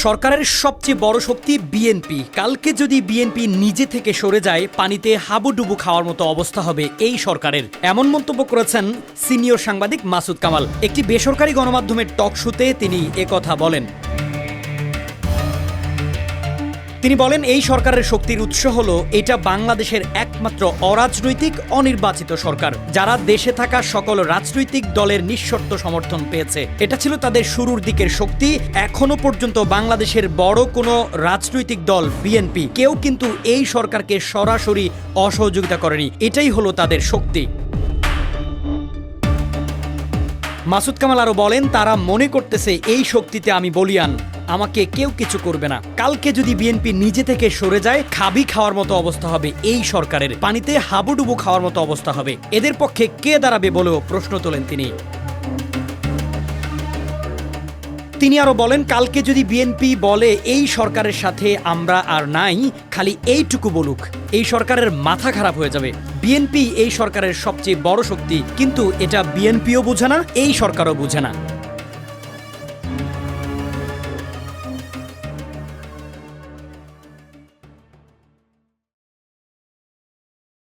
সরকারের সবচেয়ে বড় শক্তি বিএনপি। কালকে যদি বিএনপি নিজে থেকে সরে যায়, পানিতে হাবুডুবু খাওয়ার মতো অবস্থা হবে এই সরকারের। এমন মন্তব্য করেছেন সিনিয়র সাংবাদিক মাসুদ কামাল। একটি বেসরকারি গণমাধ্যমের টক শোতে তিনি একথা বলেন। তিনি বলেন, এই সরকারের শক্তির উৎস হলো এটা বাংলাদেশের একমাত্র অরাজনৈতিক অনির্বাচিত সরকার, যারা দেশে থাকা সকল রাজনৈতিক দলের নিঃশর্ত সমর্থন পেয়েছে। এটা ছিল তাদের শুরুর দিকের শক্তি। এখনো পর্যন্ত বাংলাদেশের বড় কোনো রাজনৈতিক দল বিএনপি কেউ কিন্তু এই সরকারকে সরাসরি অসহযোগিতা করেনি। এটাই হলো তাদের শক্তি। মাসুদ কামাল আরও বলেন, তারা মনে করতেছে এই শক্তিতে আমি বলিয়ান, আমাকে কেউ কিছু করবে না। কালকে যদি বিএনপি নিজে থেকে সরে যায়, খাবি খাওয়ার মতো অবস্থা হবে এই সরকারের, পানিতে হাবুডুবু খাওয়ার মতো অবস্থা হবে। এদের পক্ষে কে দাঁড়াবে বলেও প্রশ্ন তোলেন তিনি আরো বলেন, কালকে যদি বিএনপি বলে এই সরকারের সাথে আমরা আর নাই, খালি এইটুকু বলুক, এই সরকারের মাথা খারাপ হয়ে যাবে। বিএনপি এই সরকারের সবচেয়ে বড় শক্তি, কিন্তু এটা বিএনপিও বোঝে না, এই সরকারও বোঝে না।